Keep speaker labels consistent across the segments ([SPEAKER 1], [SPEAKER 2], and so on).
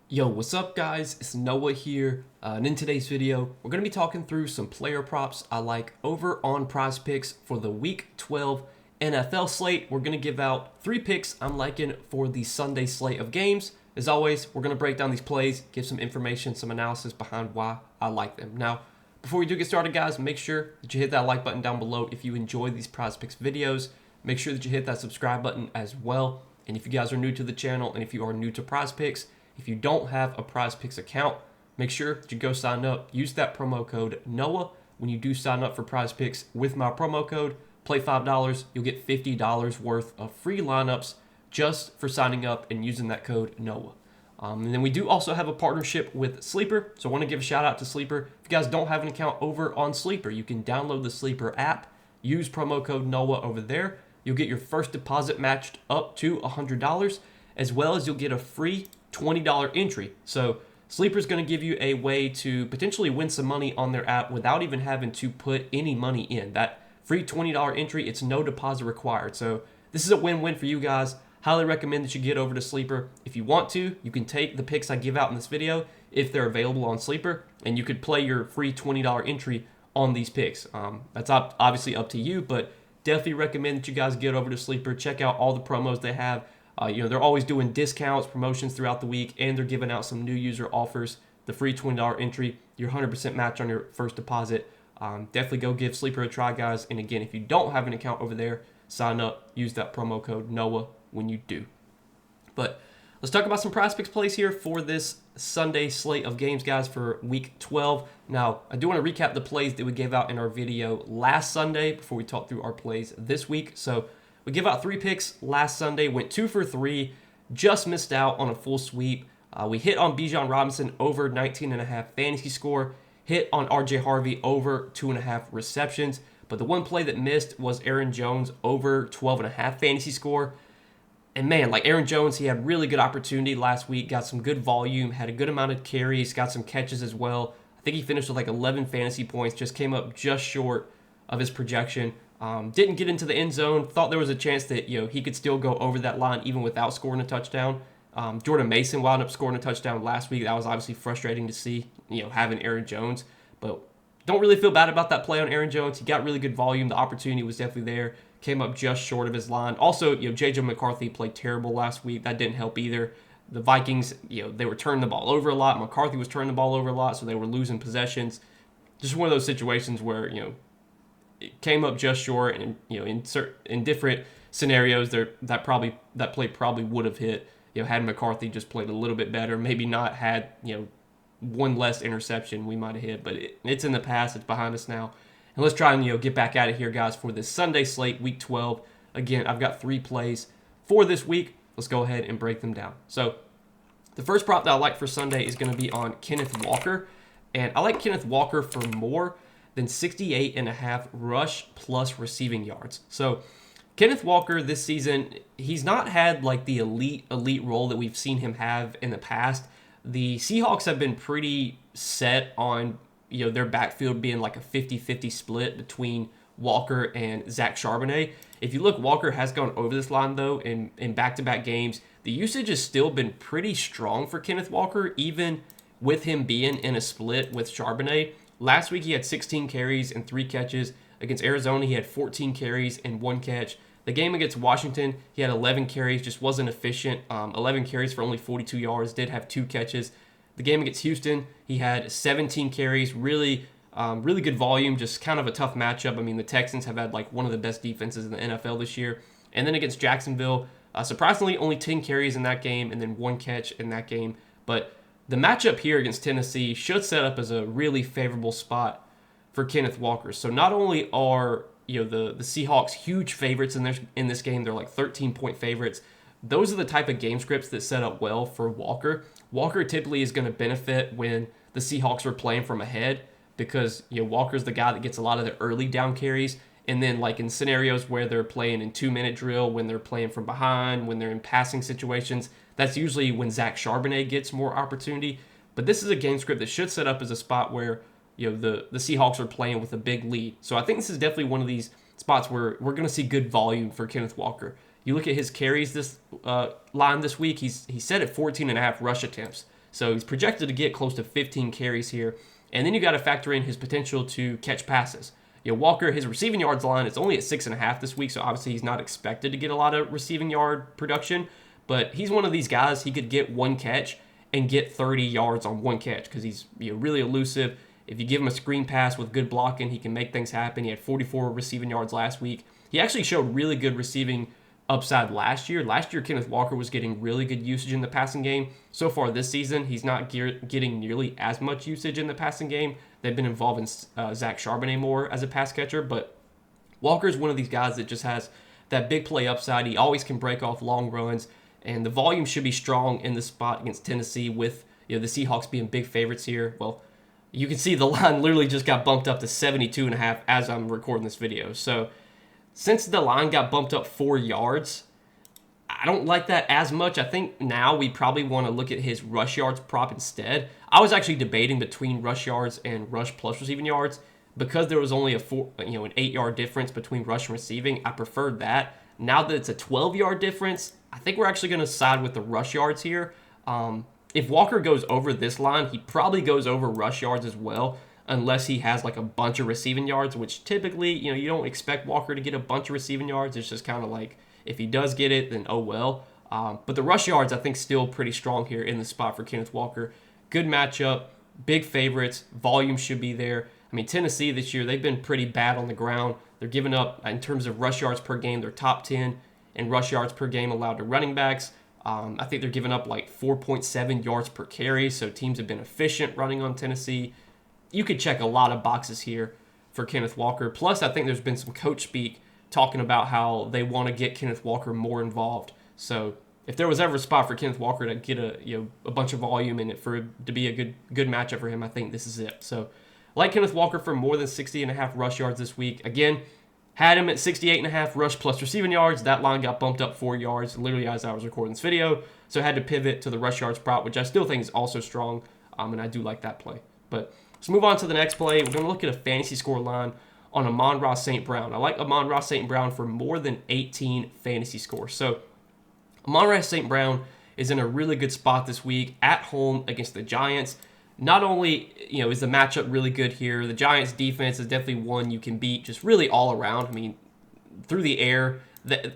[SPEAKER 1] Yo, what's up guys? It's Noah here, and in today's video, we're going to be talking through some player props I like over on Prizepicks for the Week 12 NFL slate. We're going to give out 3 picks I'm liking for the Sunday slate of games. As always, we're going to break down these plays, give some information, some analysis behind why I like them. Now, before we do get started guys, make sure that you hit that like button down below if you enjoy these Prizepicks videos. Make sure that you hit that subscribe button as well. And if you guys are new to the channel and if you are new to Prizepicks, if you don't have a Prizepicks account, make sure that you go sign up. Use that promo code NOAH when you do sign up for Prizepicks with my promo code. Play $5, you'll get $50 worth of free lineups just for signing up and using that code NOAH. And then we do also have a partnership with Sleeper, so I want to give a shout out to Sleeper. If you guys don't have an account over on Sleeper, you can download the Sleeper app, use promo code NOAH over there. You'll get your first deposit matched up to $100, as well as you'll get a free $20 entry. So Sleeper's going to give you a way to potentially win some money on their app without even having to put any money in. That free $20 entry, it's no deposit required. So this is a win-win for you guys. Highly recommend that you get over to Sleeper. If you want to, you can take the picks I give out in this video if they're available on Sleeper, and you could play your free $20 entry on these picks. That's obviously up to you, but definitely recommend that you guys get over to Sleeper. Check out all the promos they have. They're always doing discounts, promotions throughout the week, and they're giving out some new user offers. The free $20 entry, your 100% match on your first deposit. Definitely go give Sleeper a try, guys. And again, if you don't have an account over there, sign up. Use that promo code NOAH when you do. But let's talk about some Prizepicks plays here for this Sunday slate of games, guys, for Week 12. Now, I do want to recap the plays that we gave out in our video last Sunday before we talk through our plays this week. So we gave out 3 picks last Sunday, went 2 for 3, just missed out on a full sweep. We hit on Bijan Robinson over 19.5 fantasy score, hit on RJ Harvey over 2.5 receptions, but the one play that missed was Aaron Jones over 12.5 fantasy score. And man, like Aaron Jones, he had really good opportunity last week, got some good volume, had a good amount of carries, got some catches as well. I think he finished with like 11 fantasy points, just came up just short of his projection. Didn't get into the end zone. Thought there was a chance that he could still go over that line even without scoring a touchdown. Jordan Mason wound up scoring a touchdown last week. That was obviously frustrating to see, having Aaron Jones. But don't really feel bad about that play on Aaron Jones. He got really good volume. The opportunity was definitely there. Came up just short of his line. Also, J.J. McCarthy played terrible last week. That didn't help either. The Vikings, they were turning the ball over a lot. McCarthy was turning the ball over a lot, so they were losing possessions. Just one of those situations where, it came up just short, and in different scenarios that play probably would have hit. Had McCarthy just played a little bit better, maybe not had one less interception, we might have hit. But it's in the past, it's behind us now, and let's try and get back at it here, guys, for this Sunday slate, Week 12. Again, I've got 3 plays for this week. Let's go ahead and break them down. So the first prop that I like for Sunday is going to be on Kenneth Walker, and I like Kenneth Walker for more than 68.5 rush plus receiving yards. So Kenneth Walker this season, he's not had like the elite role that we've seen him have in the past. The Seahawks have been pretty set on their backfield being like a 50-50 split between Walker and Zach Charbonnet. If you look, Walker has gone over this line though in back-to-back games. The usage has still been pretty strong for Kenneth Walker, even with him being in a split with Charbonnet. Last week, he had 16 carries and 3 catches. Against Arizona, he had 14 carries and 1 catch. The game against Washington, he had 11 carries, just wasn't efficient. 11 carries for only 42 yards, did have 2 catches. The game against Houston, he had 17 carries, really good volume, just kind of a tough matchup. I mean, the Texans have had like one of the best defenses in the NFL this year. And then against Jacksonville, surprisingly, only 10 carries in that game and then 1 catch in that game. But the matchup here against Tennessee should set up as a really favorable spot for Kenneth Walker. So not only are the Seahawks huge favorites in this game, they're like 13-point favorites. Those are the type of game scripts that set up well for Walker. Walker typically is going to benefit when the Seahawks are playing from ahead because Walker's the guy that gets a lot of the early down carries. And then like in scenarios where they're playing in 2-minute drill, when they're playing from behind, when they're in passing situations, that's usually when Zach Charbonnet gets more opportunity. But this is a game script that should set up as a spot where the Seahawks are playing with a big lead. So I think this is definitely one of these spots where we're going to see good volume for Kenneth Walker. You look at his carries this line this week, he's set at 14.5 rush attempts. So he's projected to get close to 15 carries here. And then you got to factor in his potential to catch passes. Walker, his receiving yards line, it's only at 6.5 this week, so obviously he's not expected to get a lot of receiving yard production. But he's one of these guys, he could get one catch and get 30 yards on one catch because he's really elusive. If you give him a screen pass with good blocking, he can make things happen. He had 44 receiving yards last week. He actually showed really good receiving upside last year. Last year, Kenneth Walker was getting really good usage in the passing game. So far this season, he's not getting nearly as much usage in the passing game. They've been involving Zach Charbonnet more as a pass catcher, but Walker's one of these guys that just has that big play upside. He always can break off long runs, and the volume should be strong in the spot against Tennessee with the Seahawks being big favorites here. Well, you can see the line literally just got bumped up to 72.5 as I'm recording this video. So since the line got bumped up 4 yards, I don't like that as much. I think now we probably want to look at his rush yards prop instead. I was actually debating between rush yards and rush plus receiving yards because there was only an 8-yard difference between rush and receiving. I preferred that. Now that it's a 12-yard difference, I think we're actually going to side with the rush yards here. If Walker goes over this line, he probably goes over rush yards as well, unless he has like a bunch of receiving yards, which typically, you don't expect Walker to get a bunch of receiving yards. It's just kind of like, if he does get it, then oh well. But the rush yards, I think, still pretty strong here in the spot for Kenneth Walker. Good matchup, big favorites, volume should be there. I mean, Tennessee this year, they've been pretty bad on the ground. They're giving up, in terms of rush yards per game, they're top 10 in rush yards per game allowed to running backs. I think they're giving up like 4.7 yards per carry, so teams have been efficient running on Tennessee. You could check a lot of boxes here for Kenneth Walker. Plus, I think there's been some coach speak talking about how they want to get Kenneth Walker more involved. So if there was ever a spot for Kenneth Walker to get a bunch of volume in it for it to be a good matchup for him, I think this is it. So I like Kenneth Walker for more than 60.5 rush yards this week. Again, had him at 68.5 rush plus receiving yards. That line got bumped up 4 yards literally as I was recording this video. So I had to pivot to the rush yards prop, which I still think is also strong, and I do like that play. But let's move on to the next play. We're going to look at a fantasy score line on Amon-Ra St. Brown. I like Amon-Ra St. Brown for more than 18 fantasy scores. So Amon-Ra St. Brown is in a really good spot this week at home against the Giants. Not only is the matchup really good here, the Giants defense is definitely one you can beat just really all around. I mean, through the air,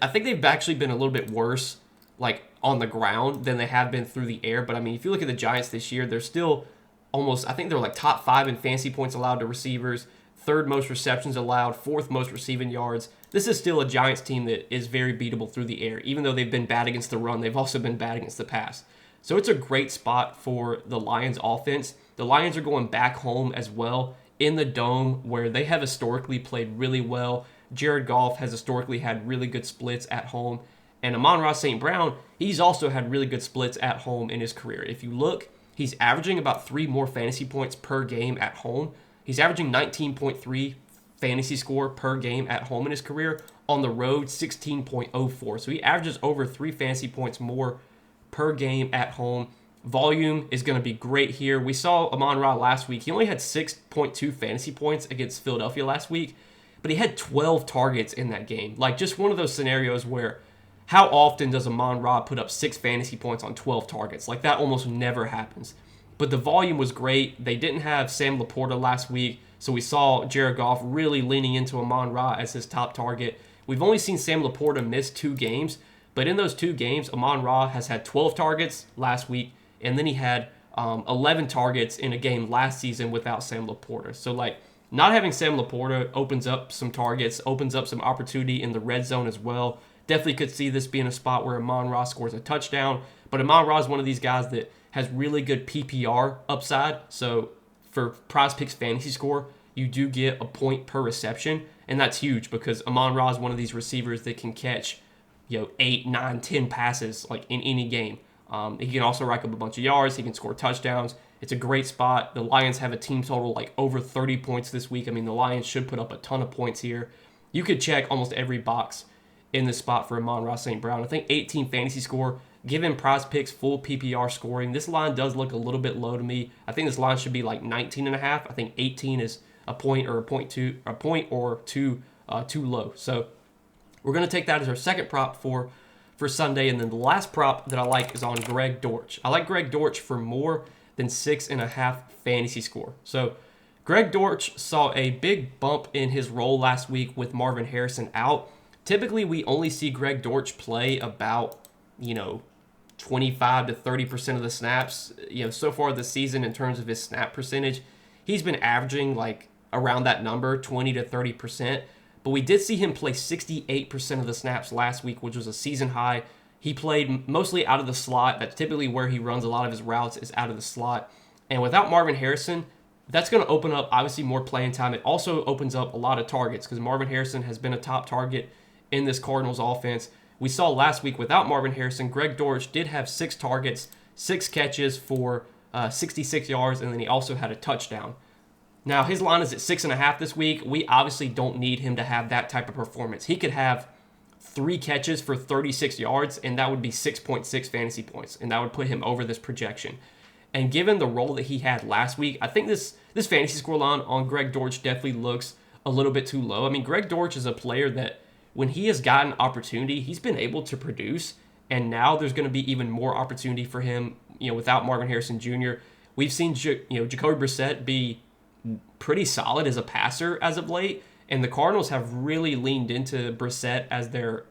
[SPEAKER 1] I think they've actually been a little bit worse like on the ground than they have been through the air. But I mean, if you look at the Giants this year, they're still I think they're like top 5 in fantasy points allowed to receivers, 3rd most receptions allowed, 4th most receiving yards. This is still a Giants team that is very beatable through the air. Even though they've been bad against the run, they've also been bad against the pass. So it's a great spot for the Lions offense. The Lions are going back home as well in the Dome where they have historically played really well. Jared Goff has historically had really good splits at home. And Amon-Ra St. Brown, he's also had really good splits at home in his career. If you look, he's averaging about 3 more fantasy points per game at home. He's averaging 19.3 fantasy score per game at home in his career. On the road, 16.04. So he averages over 3 fantasy points more per game at home. Volume is going to be great here. We saw Amon-Ra last week. He only had 6.2 fantasy points against Philadelphia last week, but he had 12 targets in that game. Like, just one of those scenarios where how often does Amon-Ra put up 6 fantasy points on 12 targets? Like, that almost never happens. But the volume was great. They didn't have Sam Laporta last week, so we saw Jared Goff really leaning into Amon-Ra as his top target. We've only seen Sam Laporta miss 2 games, but in those 2 games, Amon-Ra has had 12 targets last week, and then he had 11 targets in a game last season without Sam Laporta. So, like, not having Sam Laporta opens up some targets, opens up some opportunity in the red zone as well. Definitely could see this being a spot where Amon-Ra scores a touchdown. But Amon-Ra is one of these guys that has really good PPR upside. So for Prizepicks fantasy score, you do get a point per reception. And that's huge because Amon-Ra is one of these receivers that can catch 8, 9, 10 passes like in any game. He can also rack up a bunch of yards. He can score touchdowns. It's a great spot. The Lions have a team total like over 30 points this week. I mean, the Lions should put up a ton of points here. You could check almost every box in this spot for Amon-Ra St. Brown. I think 18 fantasy score, given Prizepicks full PPR scoring. This line does look a little bit low to me. I think this line should be like 19.5. I think 18 is a point or two too low. So we're going to take that as our second prop for for Sunday. And then the last prop that I like is on Greg Dortch. I like Greg Dortch for more than 6.5 fantasy score. So Greg Dortch saw a big bump in his role last week with Marvin Harrison out. Typically, we only see Greg Dortch play about, 25 to 30% of the snaps. So far this season in terms of his snap percentage, he's been averaging like around that number, 20 to 30%. But we did see him play 68% of the snaps last week, which was a season high. He played mostly out of the slot. That's typically where he runs a lot of his routes, is out of the slot. And without Marvin Harrison, that's going to open up, obviously, more playing time. It also opens up a lot of targets because Marvin Harrison has been a top target in this Cardinals offense. We saw last week without Marvin Harrison, Greg Dortch did have 6 targets, 6 catches for 66 yards, and then he also had a touchdown. Now, his line is at 6.5 this week. We obviously don't need him to have that type of performance. He could have 3 catches for 36 yards, and that would be 6.6 fantasy points, and that would put him over this projection. And given the role that he had last week, I think this fantasy score line on Greg Dortch definitely looks a little bit too low. I mean, Greg Dortch is a player that when he has gotten opportunity, he's been able to produce, and now there's going to be even more opportunity for him, without Marvin Harrison Jr. We've seen, Jacoby Brissett be pretty solid as a passer as of late, and the Cardinals have really leaned into Brissett as their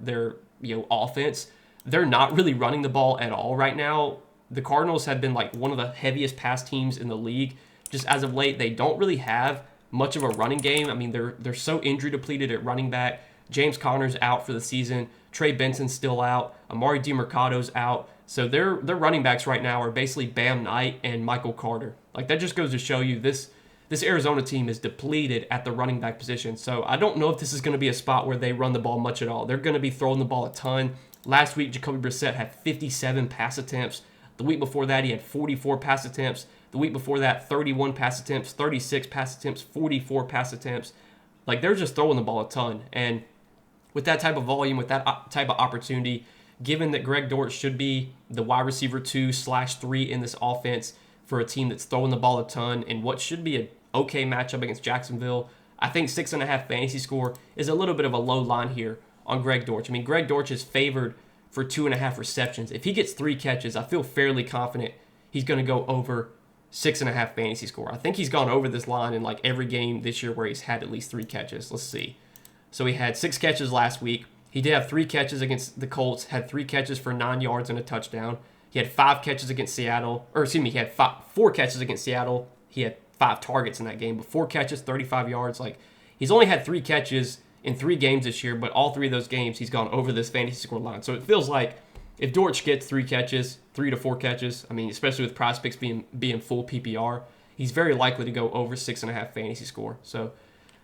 [SPEAKER 1] offense. They're not really running the ball at all right now. The Cardinals have been like one of the heaviest pass teams in the league. Just as of late, they don't really have much of a running game. I mean, they're so injury depleted at running back. James Conner's out for the season. Trey Benson's still out. Amari DiMercado's out. So their running backs right now are basically Bam Knight and Michael Carter. Like, that just goes to show you this Arizona team is depleted at the running back position. So I don't know if this is going to be a spot where they run the ball much at all. They're going to be throwing the ball a ton. Last week, Jacoby Brissett had 57 pass attempts. The week before that, he had 44 pass attempts. The week before that, 31 pass attempts, 36 pass attempts, 44 pass attempts. Like, they're just throwing the ball a ton. And with that type of volume, with that type of opportunity, given that Greg Dortch should be the wide receiver 2/3 in this offense for a team that's throwing the ball a ton in what should be an okay matchup against Jacksonville, I think 6.5 fantasy score is a little bit of a low line here on Greg Dortch. I mean, Greg Dortch is favored for 2.5 receptions. If he gets 3 catches, I feel fairly confident he's going to go over 6.5 fantasy score. I think he's gone over this line in like every game this year where he's had at least 3 catches. Let's see. So he had 6 catches last week. He did have 3 catches against the Colts, had 3 catches for 9 yards and a touchdown. He had 5 catches against Seattle, he had 4 catches against Seattle. He had 5 targets in that game, but 4 catches, 35 yards. Like, he's only had 3 catches in 3 games this year, but all 3 of those games he's gone over this fantasy score line. So it feels like if Dortch gets 3 catches, 3 to 4 catches, I mean, especially with Prizepicks being full PPR, he's very likely to go over 6.5 fantasy score. So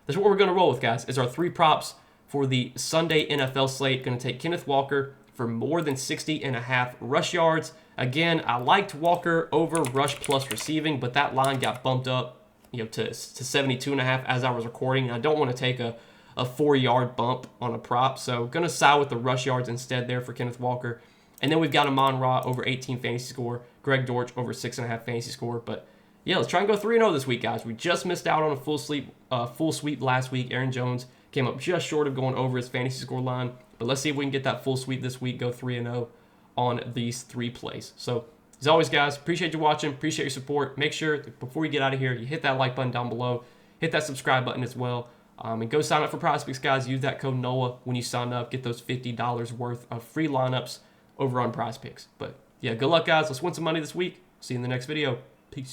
[SPEAKER 1] that's what we're going to roll with, guys, is our 3 props for the Sunday NFL slate. Going to take Kenneth Walker for more than 60.5 rush yards. Again, I liked Walker over rush plus receiving, but that line got bumped up, to 72.5 as I was recording. And I don't want to take a 4-yard bump on a prop, so going to side with the rush yards instead there for Kenneth Walker. And then we've got Amon-Ra over 18 fantasy score, Greg Dortch over 6.5 fantasy score. But yeah, let's try and go 3-0 this week, guys. We just missed out on a full sweep last week. Aaron Jones came up just short of going over his fantasy score line. But let's see if we can get that full sweep this week, go 3-0 on these 3 plays. So, as always, guys, appreciate you watching, appreciate your support. Make sure, before we get out of here, you hit that like button down below, hit that subscribe button as well, and go sign up for Prizepicks, guys. Use that code NOAH when you sign up. Get those $50 worth of free lineups over on Prizepicks. But, yeah, good luck, guys. Let's win some money this week. See you in the next video. Peace.